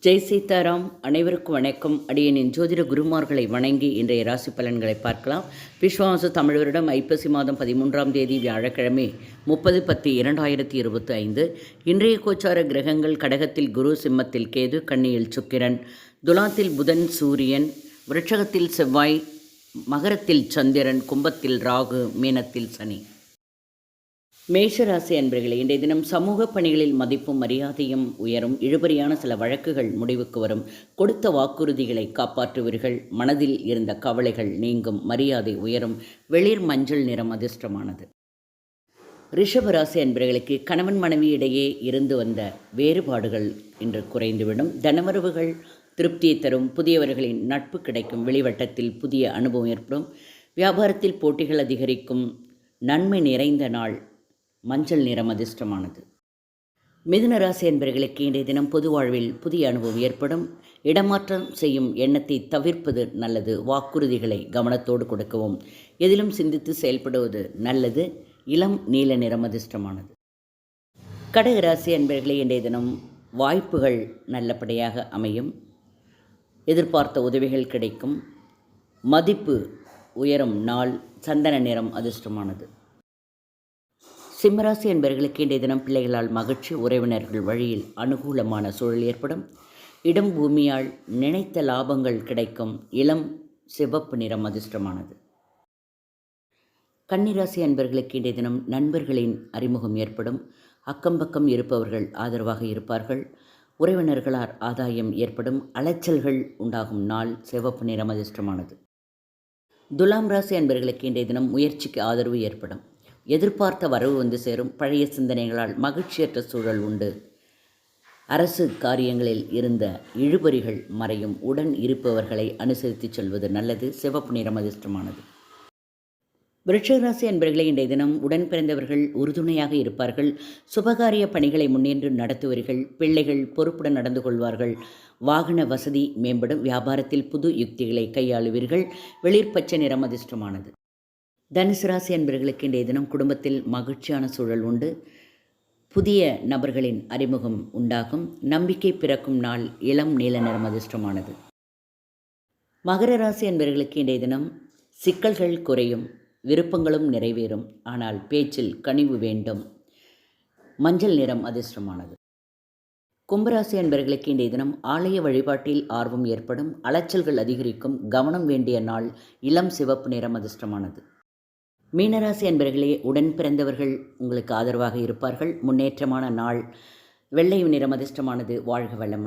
ஜெய் சீதாராம். அனைவருக்கும் வணக்கம். அடியனின் ஜோதிட குருமார்களை வணங்கி இன்றைய ராசி பலன்களை பார்க்கலாம். விஸ்வாச தமிழ் வருடம் ஐப்பசி மாதம் 13ஆம் தேதி வியாழக்கிழமை 30/10/2025. இன்றைய கோச்சார கிரகங்கள்: கடகத்தில் குரு, சிம்மத்தில் கேது, கன்னியில் சுக்கிரன், துலாத்தில் புதன், சூரியன், விருட்சகத்தில் செவ்வாய், மகரத்தில் சந்திரன், கும்பத்தில் ராகு, மீனத்தில் சனி. மேஷராசி அன்பர்களே, இன்றைய தினம் சமூக பணிகளில் மதிப்பும் மரியாதையும் உயரும். இழுபறியான சில வழக்குகள் முடிவுக்கு வரும். கொடுத்த வாக்குறுதிகளை காப்பாற்றுவீர்கள். மனதில் இருந்த கவலைகள் நீங்கும். மரியாதை உயரும். வெளிர் மஞ்சள் நிறம் அதிர்ஷ்டமானது. ரிஷபராசி அன்பர்களுக்கு கணவன் மனைவி இடையே இருந்து வந்த வேறுபாடுகள் இன்று குறைந்துவிடும். தனவரவுகள் திருப்தியை தரும். புதியவர்களின் நட்பு கிடைக்கும். வெளிவட்டத்தில் புதிய அனுபவம் ஏற்படும். வியாபாரத்தில் போட்டிகள் அதிகரிக்கும். நன்மை நிறைந்த நாள். மஞ்சள் நிறம் அதிர்ஷ்டமானது. மிதுன ராசி என்பவர்களுக்கு இன்றைய தினம் பொது வாழ்வில் புதிய அனுபவம் ஏற்படும். இடமாற்றம் செய்யும் எண்ணத்தை தவிர்ப்பது நல்லது. வாக்குறுதிகளை கவனத்தோடு கொடுக்கவும். எதிலும் சிந்தித்து செயல்படுவது நல்லது. இளம் நீல நிறம் அதிர்ஷ்டமானது. கடகராசி என்பவர்களே, இன்றைய தினம் வாய்ப்புகள் நல்லபடியாக அமையும். எதிர்பார்த்த உதவிகள் கிடைக்கும். மதிப்பு உயரும் நாள். சந்தன நிறம் அதிர்ஷ்டமானது. சிம்மராசி என்பவர்களுக்கு இன்றைய தினம் பிள்ளைகளால் மகிழ்ச்சி. உறவினர்கள் வழியில் அனுகூலமான சூழல் ஏற்படும். இடம் பூமியால் நினைத்த லாபங்கள் கிடைக்கும். இளம் சிவப்பு நிறம் அதிர்ஷ்டமானது. கன்னிராசி என்பவர்களுக்கு இன்றைய தினம் நண்பர்களின் அறிமுகம் ஏற்படும். அக்கம்பக்கம் இருப்பவர்கள் ஆதரவாக இருப்பார்கள். உறவினர்களால் ஆதாயம் ஏற்படும். அலைச்சல்கள் உண்டாகும் நாள். சிவப்பு நிறம் அதிர்ஷ்டமானது. துலாம் ராசி என்பவர்களுக்கு இன்றைய தினம் முயற்சிக்கு ஆதரவு ஏற்படும். எதிர்பார்த்த வரவு வந்து சேரும். பழைய சிந்தனைகளால் மகிழ்ச்சியற்ற சூழல் உண்டு. அரசு காரியங்களில் இருந்த இழுபறிகள் மறையும். உடன் இருப்பவர்களை அனுசரித்து செல்வது நல்லது. சிவப்பு நிறம் அதிர்ஷ்டமானது. விருட்சராசி என்பவர்களை இன்றைய தினம் உடன் பிறந்தவர்கள் உறுதுணையாக இருப்பார்கள். சுபகாரிய பணிகளை முன்னின்று நடத்துவீர்கள். பிள்ளைகள் பொறுப்புடன் நடந்து கொள்வார்கள். வாகன வசதி மேம்படும். வியாபாரத்தில் புது யுக்திகளை கையாளுவீர்கள். வெளிர் பச்சை நிறம் அதிர்ஷ்டமானது. தனுசு ராசி அன்பர்களுக்கு இன்றைய தினம் குடும்பத்தில் மகிழ்ச்சியான சூழல் உண்டு. புதிய நபர்களின் அறிமுகம் உண்டாகும். நம்பிக்கை பிறக்கும் நாள். இளம் நீல நிறம் அதிர்ஷ்டமானது. மகர ராசி அன்பர்களுக்கு இன்றைய தினம் சிக்கல்கள் குறையும். விருப்பங்களும் நிறைவேறும். ஆனால் பேச்சில் கனிவு வேண்டும். மஞ்சள் நிறம் அதிர்ஷ்டமானது. கும்பராசி அன்பர்களுக்கு இன்றைய தினம் ஆலய வழிபாட்டில் ஆர்வம் ஏற்படும். அலைச்சல்கள் அதிகரிக்கும். கவனம் வேண்டிய நாள். இளம் சிவப்பு நிறம் அதிர்ஷ்டமானது. மீனராசி அன்பர்களே, உடன் பிறந்தவர்கள் உங்களுக்கு ஆதரவாக இருப்பார்கள். முன்னேற்றமான நாள். வெள்ளை நிறம் அதிர்ஷ்டமானது. வாழ்க வளமுடன்.